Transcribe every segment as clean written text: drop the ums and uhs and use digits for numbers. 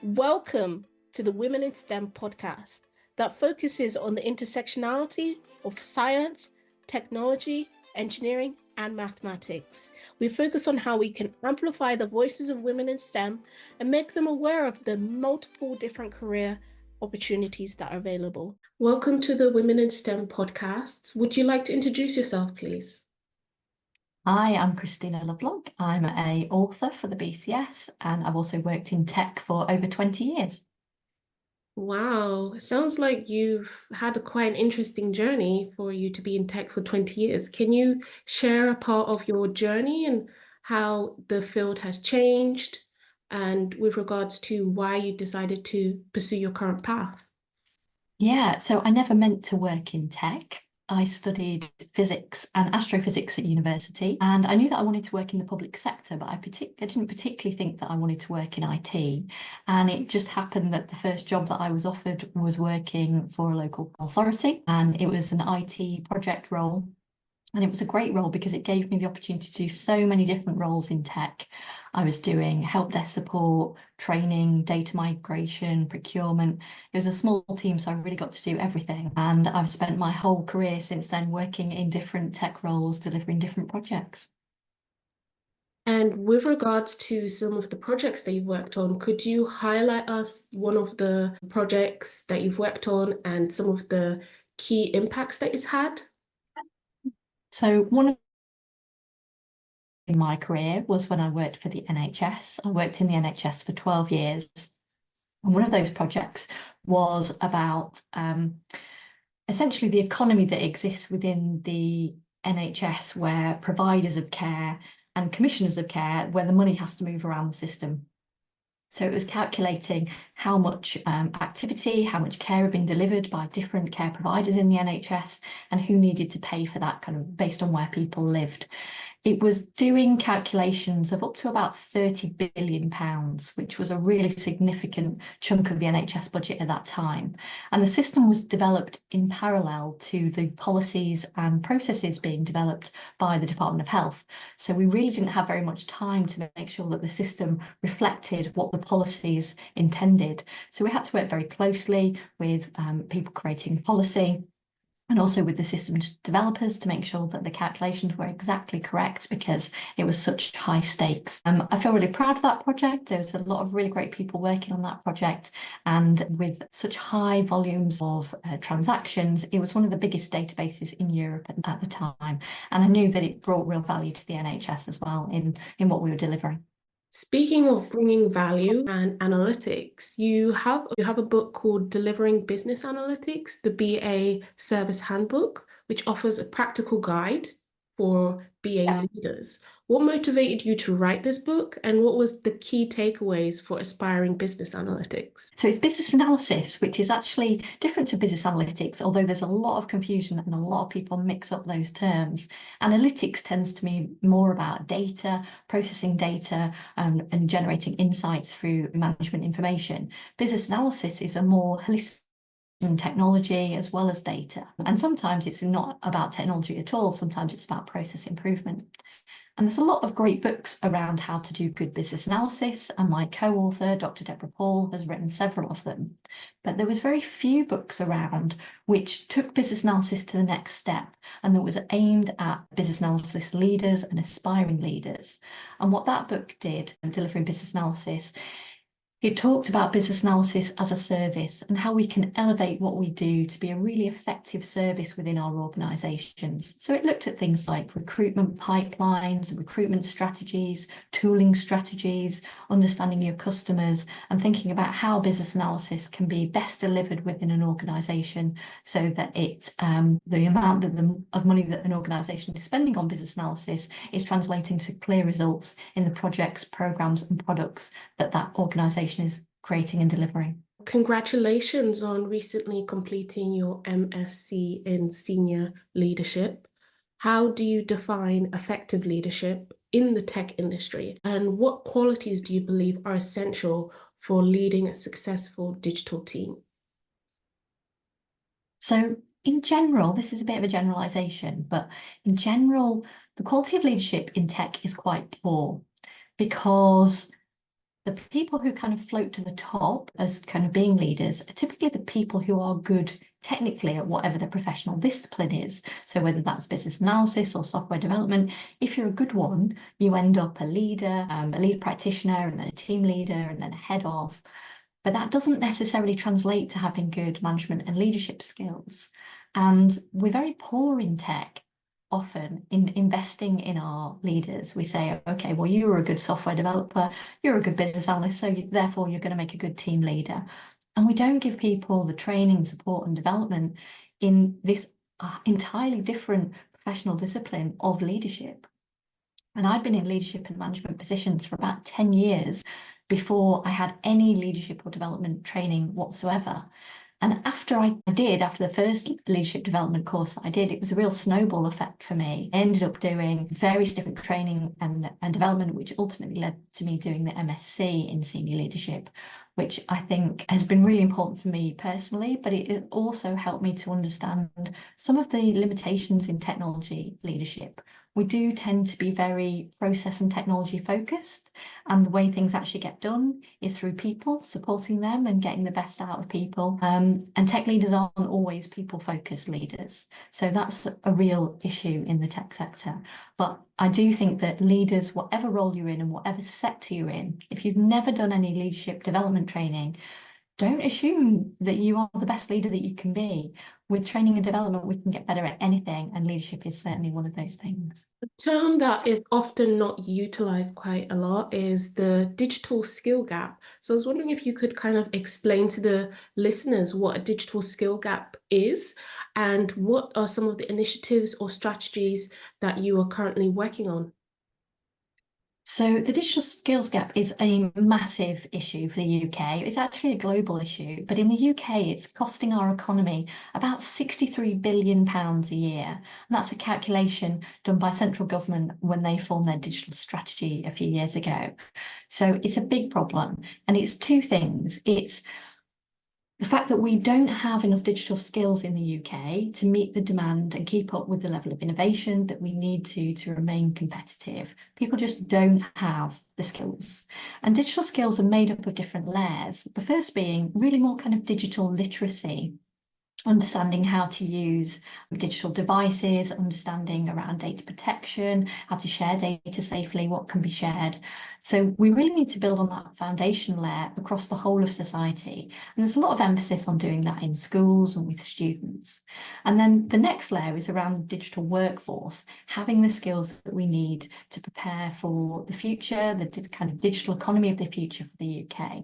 Welcome to the Women in STEM podcast that focuses on the intersectionality of science, technology, engineering, and mathematics. We focus on how we can amplify the voices of women in STEM and make them aware of the multiple different career opportunities that are available. Welcome to the Women in STEM podcast. Would you like to introduce yourself, please? Hi, I'm Christina Lovelock. I'm an author for the BCS and I've also worked in tech for over 20 years. Wow, it sounds like you've had quite an interesting journey for you to be in tech for 20 years. Can you share a part of your journey and how the field has changed and with regards to why you decided to pursue your current path? Yeah, so I never meant to work in tech. I studied physics and astrophysics at university, and I knew that I wanted to work in the public sector, but I didn't particularly think that I wanted to work in IT. And it just happened that the first job that I was offered was working for a local authority, and it was an IT project role. And it was a great role because it gave me the opportunity to do so many different roles in tech. I was doing help desk support, training, data migration, procurement. It was a small team, so I really got to do everything. And I've spent my whole career since then working in different tech roles, delivering different projects. And with regards to some of the projects that you've worked on, could you highlight us one of the projects that you've worked on and some of the key impacts that it's had? So one of in my career was when I worked for the NHS. I worked in the NHS for 12 years. And one of those projects was about essentially the economy that exists within the NHS, where providers of care and commissioners of care, where the money has to move around the system. So it was calculating how much activity, how much care had been delivered by different care providers in the NHS and who needed to pay for that kind of based on where people lived. It was doing calculations of up to about £30 billion, which was a really significant chunk of the NHS budget at that time. And the system was developed in parallel to the policies and processes being developed by the Department of Health. So we really didn't have very much time to make sure that the system reflected what the policies intended. So we had to work very closely with people creating policy, and also with the system developers to make sure that the calculations were exactly correct because it was such high stakes. I feel really proud of that project. There was a lot of really great people working on that project, and with such high volumes of transactions, it was one of the biggest databases in Europe at the time. And I knew that it brought real value to the NHS as well in what we were delivering. Speaking of bringing value and analytics, you have a book called Delivering Business Analytics, the BA Service Handbook, which offers a practical guide for BA leaders. What motivated you to write this book, and what was the key takeaways for aspiring business analytics? So it's business analysis, which is actually different to business analytics, although there's a lot of confusion and a lot of people mix up those terms. Analytics tends to be more about data, processing data, and generating insights through management information. Business analysis is a more holistic technology as well as data. And sometimes it's not about technology at all. Sometimes it's about process improvement. And there's a lot of great books around how to do good business analysis, and my co-author, Dr. Deborah Paul, has written several of them. But there was very few books around which took business analysis to the next step and that was aimed at business analysis leaders and aspiring leaders. And what that book did, Delivering Business Analysis, it talked about business analysis as a service and how we can elevate what we do to be a really effective service within our organisations. So it looked at things like recruitment pipelines, recruitment strategies, tooling strategies, understanding your customers, and thinking about how business analysis can be best delivered within an organisation so that the amount of money that an organisation is spending on business analysis is translating to clear results in the projects, programmes and products that organisation is creating and delivering. Congratulations on recently completing your MSc in Senior Leadership. How do you define effective leadership in the tech industry? And what qualities do you believe are essential for leading a successful digital team? So in general, this is a bit of a generalization, but in general, the quality of leadership in tech is quite poor because the people who kind of float to the top as kind of being leaders are typically the people who are good technically at whatever their professional discipline is. So whether that's business analysis or software development, if you're a good one, you end up a leader, a lead practitioner, and then a team leader, and then a head of. But that doesn't necessarily translate to having good management and leadership skills. And we're very poor in tech often in investing in our leaders. We say, okay, well, you were a good software developer, you're a good business analyst, so therefore you're going to make a good team leader. And we don't give people the training, support, and development in this entirely different professional discipline of leadership. And I'd been in leadership and management positions for about 10 years before I had any leadership or development training whatsoever. And after the first leadership development course that I did, it was a real snowball effect for me. I ended up doing various different training and development, which ultimately led to me doing the MSc in senior leadership, which I think has been really important for me personally, but it also helped me to understand some of the limitations in technology leadership. We do tend to be very process and technology focused, and the way things actually get done is through people, supporting them and getting the best out of people. And tech leaders aren't always people-focused leaders. So that's a real issue in the tech sector. But I do think that leaders, whatever role you're in and whatever sector you're in, if you've never done any leadership development training, don't assume that you are the best leader that you can be. With training and development, we can get better at anything, and leadership is certainly one of those things. A term that is often not utilized quite a lot is the digital skill gap. So I was wondering if you could kind of explain to the listeners what a digital skill gap is and what are some of the initiatives or strategies that you are currently working on. So the digital skills gap is a massive issue for the UK. It's actually a global issue, but in the UK, it's costing our economy about £63 billion a year. And that's a calculation done by central government when they formed their digital strategy a few years ago. So it's a big problem. And it's two things. It's the fact that we don't have enough digital skills in the UK to meet the demand and keep up with the level of innovation that we need to remain competitive. People just don't have the skills. And digital skills are made up of different layers. The first being really more kind of digital literacy, understanding how to use digital devices, understanding around data protection, how to share data safely, what can be shared. So we really need to build on that foundation layer across the whole of society. And there's a lot of emphasis on doing that in schools and with students. And then the next layer is around the digital workforce, having the skills that we need to prepare for the future, the kind of digital economy of the future for the UK.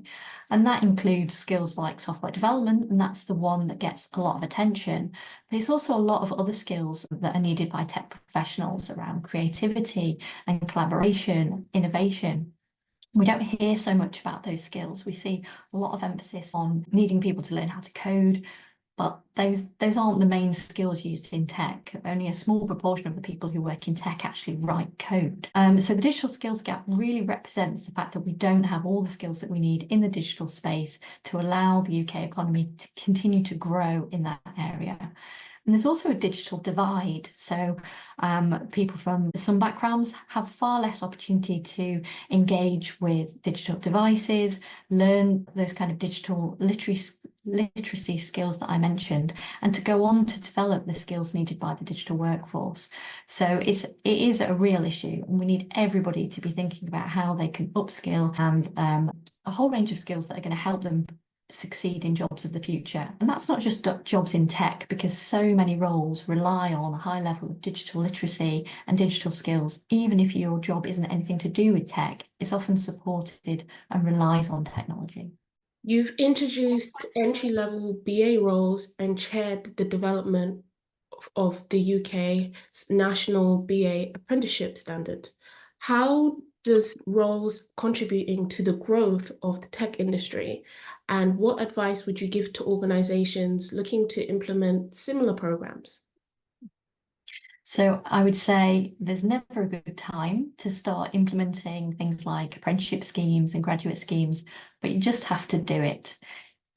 And that includes skills like software development, and that's the one that gets a lot of attention. But it's also a lot of other skills that are needed by tech professionals around creativity and collaboration, innovation. We don't hear so much about those skills. We see a lot of emphasis on needing people to learn how to code, but those aren't the main skills used in tech. Only a small proportion of the people who work in tech actually write code. So the digital skills gap really represents the fact that we don't have all the skills that we need in the digital space to allow the UK economy to continue to grow in that area. And there's also a digital divide. So people from some backgrounds have far less opportunity to engage with digital devices, learn those kind of digital literacy skills that I mentioned, and to go on to develop the skills needed by the digital workforce. So it is a real issue, and we need everybody to be thinking about how they can upskill and a whole range of skills that are going to help them succeed in jobs of the future. And that's not just jobs in tech, because so many roles rely on a high level of digital literacy and digital skills. Even if your job isn't anything to do with tech, it's often supported and relies on technology. You've introduced entry-level BA roles and chaired the development of the UK National BA Apprenticeship standard. How does roles contributing to the growth of the tech industry, and what advice would you give to organizations looking to implement similar programs? So I would say there's never a good time to start implementing things like apprenticeship schemes and graduate schemes, but you just have to do it.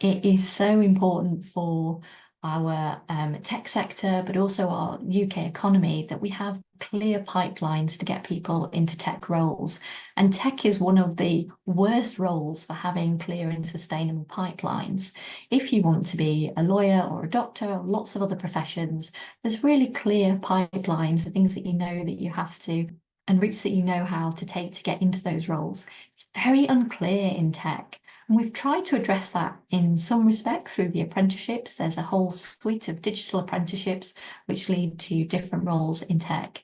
It is so important for our tech sector, but also our UK economy, that we have clear pipelines to get people into tech roles. And tech is one of the worst roles for having clear and sustainable pipelines. If you want to be a lawyer or a doctor or lots of other professions, there's really clear pipelines, the things that you know that you have to, and routes that you know how to take to get into those roles. It's very unclear in tech. And we've tried to address that in some respects through the apprenticeships. There's a whole suite of digital apprenticeships which lead to different roles in tech.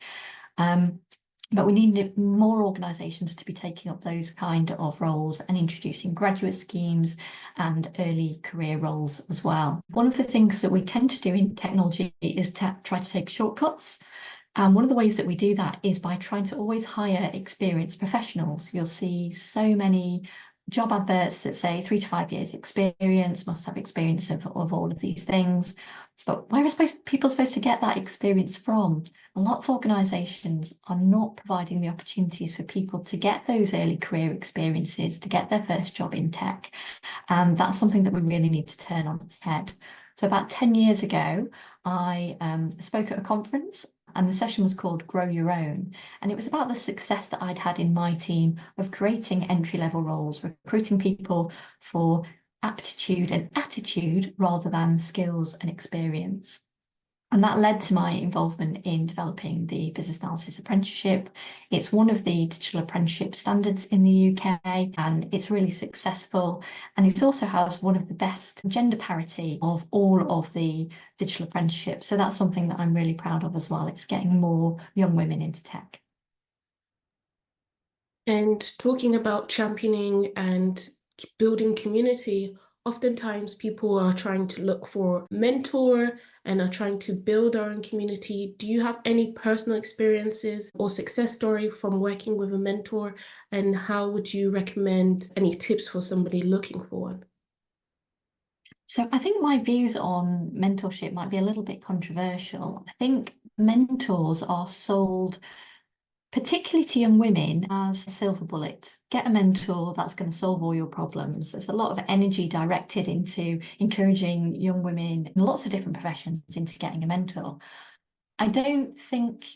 But we need more organisations to be taking up those kind of roles and introducing graduate schemes and early career roles as well. One of the things that we tend to do in technology is to try to take shortcuts. And one of the ways that we do that is by trying to always hire experienced professionals. You'll see so many job adverts that say 3 to 5 years experience, must have experience of all of these things. But where are people supposed to get that experience from? A lot of organisations are not providing the opportunities for people to get those early career experiences, to get their first job in tech. And that's something that we really need to turn on its head. So about 10 years ago, I spoke at a conference, and the session was called Grow Your Own. And it was about the success that I'd had in my team of creating entry-level roles, recruiting people for aptitude and attitude rather than skills and experience. And that led to my involvement in developing the business analysis apprenticeship. It's one of the digital apprenticeship standards in the UK, and it's really successful. And it also has one of the best gender parity of all of the digital apprenticeships. So that's something that I'm really proud of as well. It's getting more young women into tech. And talking about championing and building community, oftentimes people are trying to look for a mentor and are trying to build their own community. Do you have any personal experiences or success story from working with a mentor? And how would you recommend any tips for somebody looking for one? So I think my views on mentorship might be a little bit controversial. I think mentors are sold, particularly to young women, as a silver bullet. Get a mentor that's going to solve all your problems. There's a lot of energy directed into encouraging young women in lots of different professions into getting a mentor. I don't think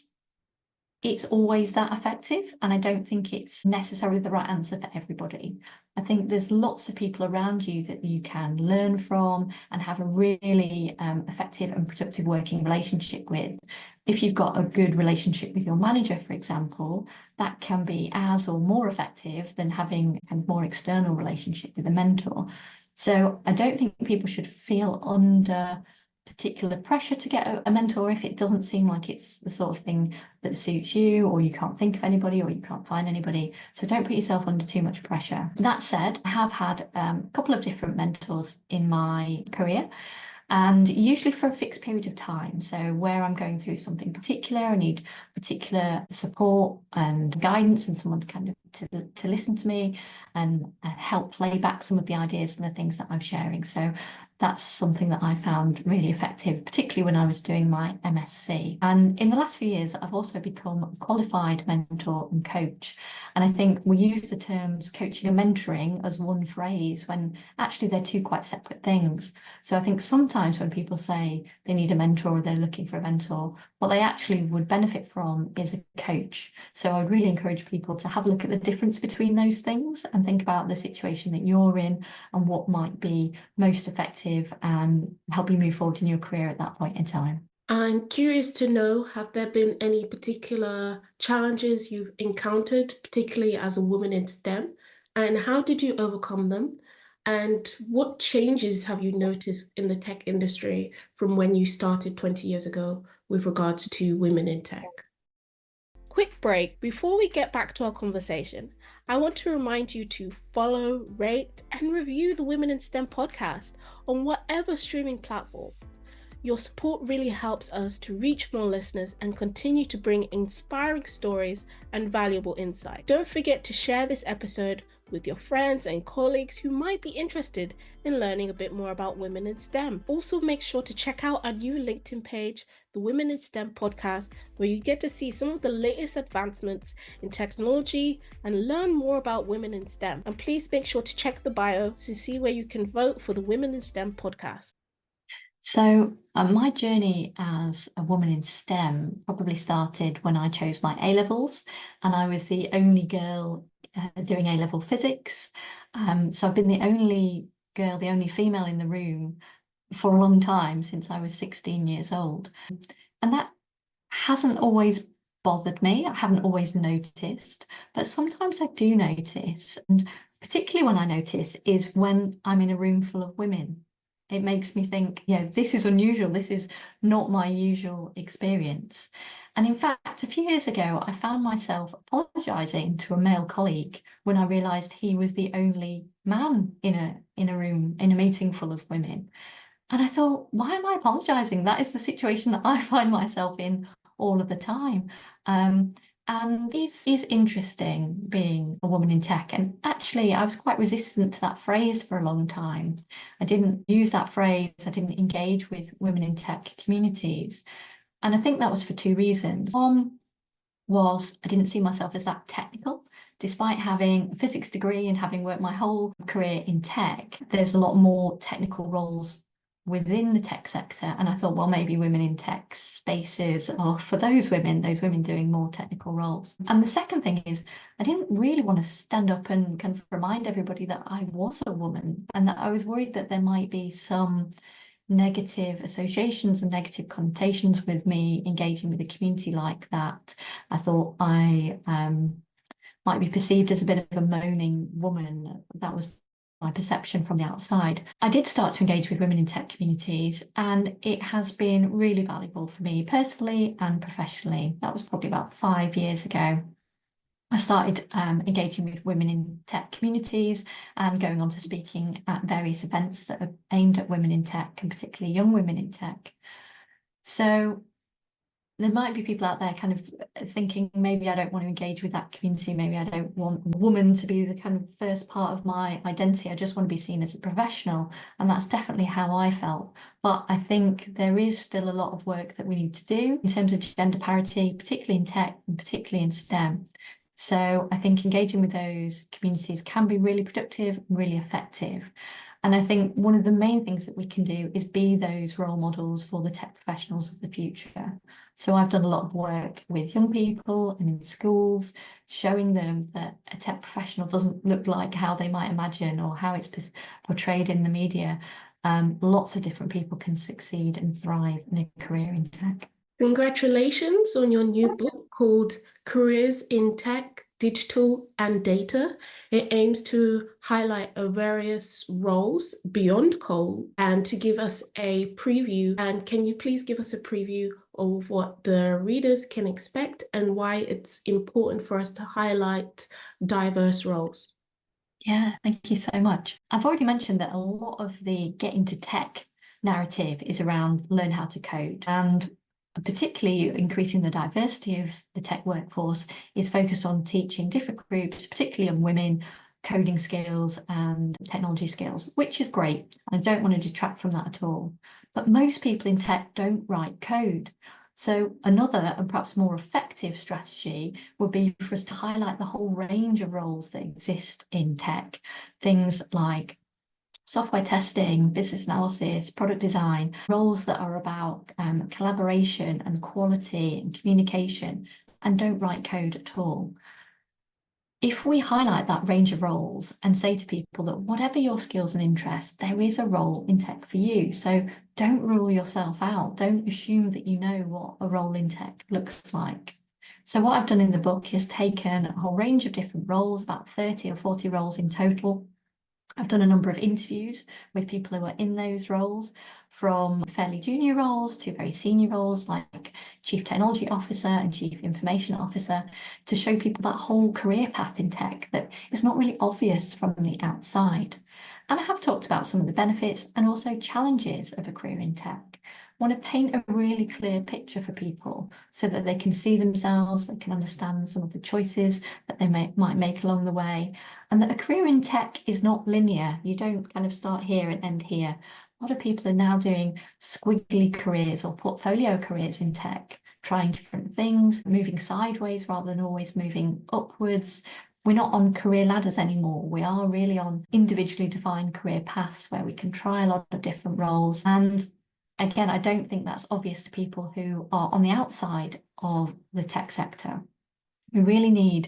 it's always that effective, and I don't think it's necessarily the right answer for everybody. I think there's lots of people around you that you can learn from and have a really effective and productive working relationship with. If you've got a good relationship with your manager, for example, that can be as or more effective than having a more external relationship with a mentor. So I don't think people should feel under particular pressure to get a mentor if it doesn't seem like it's the sort of thing that suits you, or you can't think of anybody, or you can't find anybody. So don't put yourself under too much pressure. That said, I have had a couple of different mentors in my career, and usually for a fixed period of time. So where I'm going through something particular, I need particular support and guidance and someone to kind of to listen to me and help play back some of the ideas and the things that I'm sharing. So that's something that I found really effective, particularly when I was doing my MSc. And in the last few years, I've also become a qualified mentor and coach. And I think we use the terms coaching and mentoring as one phrase when actually they're two quite separate things. So I think sometimes when people say they need a mentor or they're looking for a mentor, what they actually would benefit from is a coach. So I would really encourage people to have a look at the difference between those things and think about the situation that you're in and what might be most effective and help you move forward in your career at that point in time. I'm curious to know, have there been any particular challenges you've encountered, particularly as a woman in STEM, and how did you overcome them? And what changes have you noticed in the tech industry from when you started 20 years ago with regards to women in tech? Quick break. Before we get back to our conversation, I want to remind you to follow, rate, and review the Women in STEM podcast on whatever streaming platform. Your support really helps us to reach more listeners and continue to bring inspiring stories and valuable insight. Don't forget to share this episode with your friends and colleagues who might be interested in learning a bit more about women in STEM. Also, make sure to check out our new LinkedIn page, the Women in STEM podcast, where you get to see some of the latest advancements in technology and learn more about women in STEM. And please make sure to check the bio to see where you can vote for the Women in STEM podcast. So my journey as a woman in STEM probably started when I chose my A-levels, and I was the only girl doing A-level physics. So I've been the only girl, the only female in the room for a long time, since I was 16 years old. And that hasn't always bothered me. I haven't always noticed, but sometimes I do notice. And particularly when I notice is when I'm in a room full of women. It makes me think, this is unusual. This is not my usual experience. And in fact, a few years ago, I found myself apologising to a male colleague when I realised he was the only man in a room, in a meeting full of women. And I thought, why am I apologising? That is the situation that I find myself in all of the time. And it's interesting being a woman in tech. And actually, I was quite resistant to that phrase for a long time. I didn't use that phrase. I didn't engage with women in tech communities. And I think that was for two reasons. One was I didn't see myself as that technical. Despite having a physics degree and having worked my whole career in tech, there's a lot more technical roles within the tech sector. And I thought, well, maybe women in tech spaces are for those women doing more technical roles. And the second thing is, I didn't really want to stand up and kind of remind everybody that I was a woman, and that I was worried that there might be some negative associations and negative connotations with me engaging with a community like that. I thought I might be perceived as a bit of a moaning woman. That was my perception from the outside. I did start to engage with women in tech communities, and it has been really valuable for me personally and professionally. That was probably about 5 years ago. I started engaging with women in tech communities and going on to speaking at various events that are aimed at women in tech, and particularly young women in tech. So there might be people out there kind of thinking, maybe I don't want to engage with that community. Maybe I don't want a woman to be the kind of first part of my identity. I just want to be seen as a professional. And that's definitely how I felt. But I think there is still a lot of work that we need to do in terms of gender parity, particularly in tech and particularly in STEM. So I think engaging with those communities can be really productive, really effective. And I think one of the main things that we can do is be those role models for the tech professionals of the future. So I've done a lot of work with young people and in schools, showing them that a tech professional doesn't look like how they might imagine or how it's portrayed in the media. Lots of different people can succeed and thrive in a career in tech. Congratulations on your new book called Careers in Tech, Digital and Data. It aims to highlight various roles beyond code and to give us a preview. And can you please give us a preview of what the readers can expect and why it's important for us to highlight diverse roles? Yeah, thank you so much. I've already mentioned that a lot of the get into tech narrative is around learn how to code, and particularly increasing the diversity of the tech workforce is focused on teaching different groups, particularly on women, coding skills and technology skills, which is great. I don't want to detract from that at all. But most people in tech don't write code. So another and perhaps more effective strategy would be for us to highlight the whole range of roles that exist in tech, things like software testing, business analysis, product design, roles that are about collaboration and quality and communication, and don't write code at all. If we highlight that range of roles and say to people that whatever your skills and interests, there is a role in tech for you. So don't rule yourself out. Don't assume that you know what a role in tech looks like. So what I've done in the book is taken a whole range of different roles, about 30 or 40 roles in total. I've done a number of interviews with people who are in those roles, from fairly junior roles to very senior roles like Chief Technology Officer and Chief Information Officer, to show people that whole career path in tech that is not really obvious from the outside. And I have talked about some of the benefits and also challenges of a career in tech. I want to paint a really clear picture for people so that they can see themselves, they can understand some of the choices that they might make along the way, and that a career in tech is not linear. You don't kind of start here and end here. A lot of people are now doing squiggly careers or portfolio careers in tech, trying different things, moving sideways rather than always moving upwards. We're not on career ladders anymore. We are really on individually defined career paths where we can try a lot of different roles. And again, I don't think that's obvious to people who are on the outside of the tech sector. We really need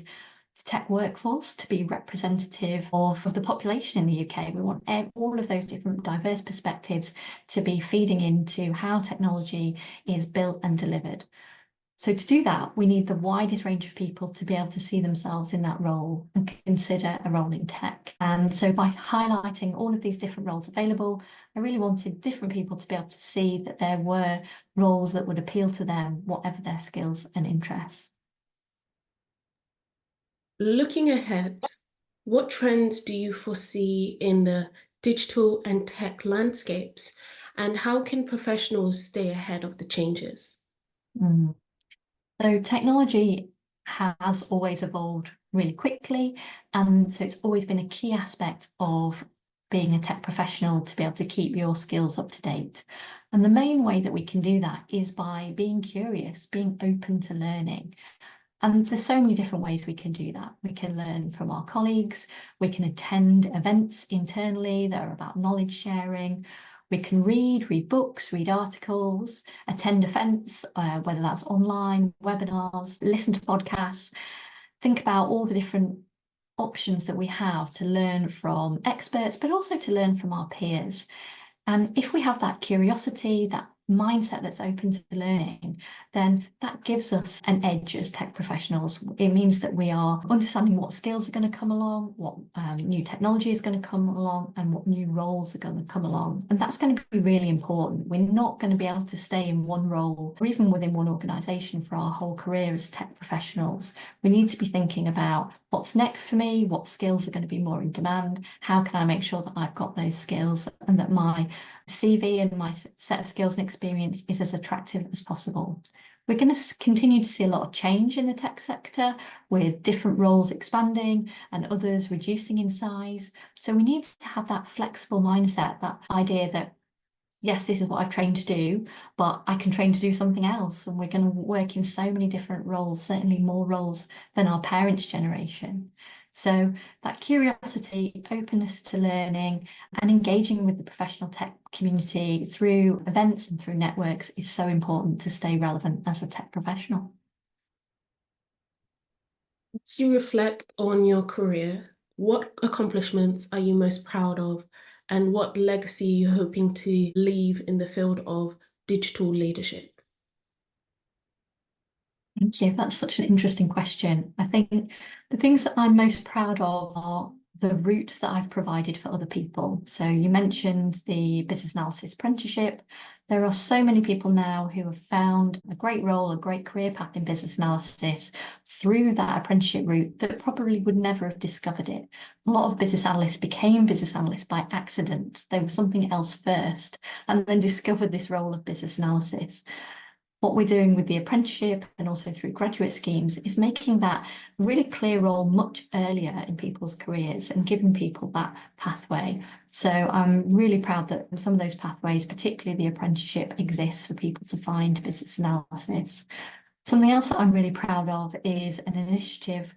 the tech workforce to be representative of the population in the UK. We want all of those different diverse perspectives to be feeding into how technology is built and delivered. So to do that, we need the widest range of people to be able to see themselves in that role and consider a role in tech. And so by highlighting all of these different roles available, I really wanted different people to be able to see that there were roles that would appeal to them, whatever their skills and interests. Looking ahead, what trends do you foresee in the digital and tech landscapes, and how can professionals stay ahead of the changes? So technology has always evolved really quickly, and so it's always been a key aspect of being a tech professional to be able to keep your skills up to date. And the main way that we can do that is by being curious, being open to learning. And there's so many different ways we can do that. We can learn from our colleagues, we can attend events internally that are about knowledge sharing, we can read books, read articles, attend events, whether that's online, webinars, listen to podcasts, think about all the different options that we have to learn from experts, but also to learn from our peers. And if we have that curiosity, that mindset that's open to learning, then that gives us an edge as tech professionals. It means that we are understanding what skills are going to come along, what new technology is going to come along, and what new roles are going to come along. And that's going to be really important. We're not going to be able to stay in one role or even within one organisation for our whole career as tech professionals. We need to be thinking about what's next for me, what skills are going to be more in demand, how can I make sure that I've got those skills and that my CV and my set of skills and experience is as attractive as possible. We're going to continue to see a lot of change in the tech sector, with different roles expanding and others reducing in size. So we need to have that flexible mindset, that idea that yes, this is what I've trained to do, but I can train to do something else. And we're going to work in so many different roles, certainly more roles than our parents' generation. So that curiosity, openness to learning and engaging with the professional tech community through events and through networks is so important to stay relevant as a tech professional. As you reflect on your career, what accomplishments are you most proud of, and what legacy are you hoping to leave in the field of digital leadership? Thank you. That's such an interesting question. I think the things that I'm most proud of are the routes that I've provided for other people. So you mentioned the business analysis apprenticeship. There are so many people now who have found a great role, a great career path in business analysis through that apprenticeship route that probably would never have discovered it. A lot of business analysts became business analysts by accident. They were something else first and then discovered this role of business analysis. What we're doing with the apprenticeship and also through graduate schemes is making that really clear role much earlier in people's careers and giving people that pathway. So I'm really proud that some of those pathways, particularly the apprenticeship, exists for people to find business analysis. Something else that I'm really proud of is an initiative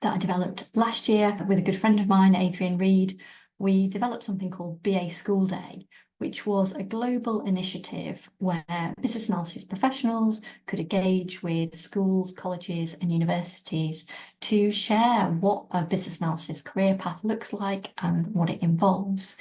that I developed last year with a good friend of mine, Adrian Reed. We developed something called BA School Day, which was a global initiative where business analysis professionals could engage with schools, colleges and universities to share what a business analysis career path looks like and what it involves.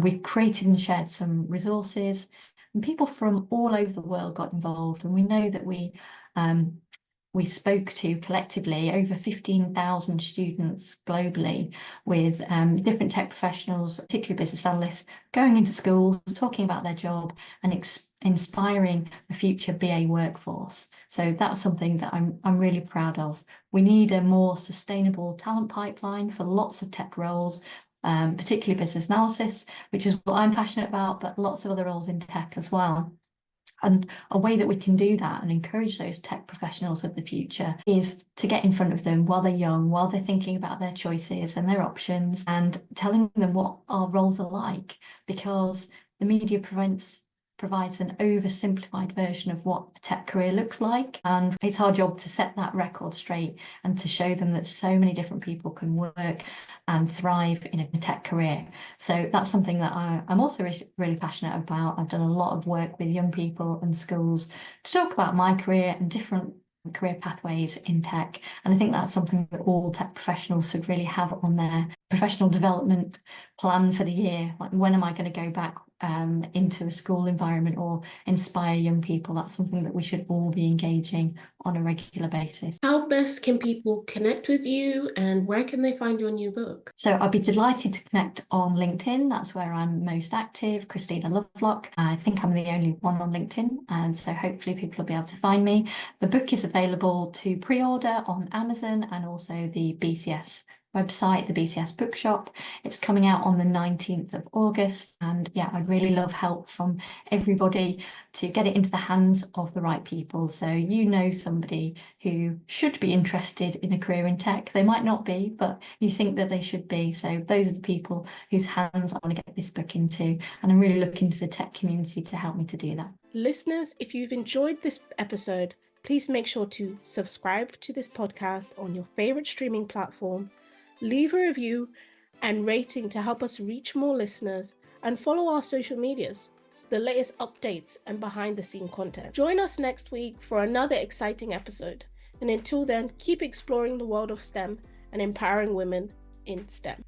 We created and shared some resources, and people from all over the world got involved. And we know that we spoke to collectively over 15,000 students globally with different tech professionals, particularly business analysts, going into schools, talking about their job and inspiring the future BA workforce. So that's something that I'm really proud of. We need a more sustainable talent pipeline for lots of tech roles, particularly business analysis, which is what I'm passionate about, but lots of other roles in tech as well. And a way that we can do that and encourage those tech professionals of the future is to get in front of them while they're young, while they're thinking about their choices and their options, and telling them what our roles are like, because the media provides an oversimplified version of what a tech career looks like. And it's our job to set that record straight and to show them that so many different people can work and thrive in a tech career. So that's something that I'm also really passionate about. I've done a lot of work with young people and schools to talk about my career and different career pathways in tech. And I think that's something that all tech professionals should really have on their professional development plan for the year. Like, when am I going to go back into a school environment or inspire young people? That's something that we should all be engaging on a regular basis. How best can people connect with you, and where can they find your new book? So I'd be delighted to connect on LinkedIn. That's where I'm most active, Christina Lovelock. I think I'm the only one on LinkedIn, and so hopefully people will be able to find me. The book is available to pre-order on Amazon and also the BCS website, the BCS bookshop. It's coming out on the 19th of August, and yeah, I'd really love help from everybody to get it into the hands of the right people. So you know somebody who should be interested in a career in tech. They might not be, but you think that they should be. So those are the people whose hands I want to get this book into, and I'm really looking to the tech community to help me to do that. Listeners, if you've enjoyed this episode, please make sure to subscribe to this podcast on your favorite streaming platform, leave a review and rating to help us reach more listeners, and follow our social medias, the latest updates and behind the scene content. Join us next week for another exciting episode. And until then, keep exploring the world of STEM and empowering women in STEM.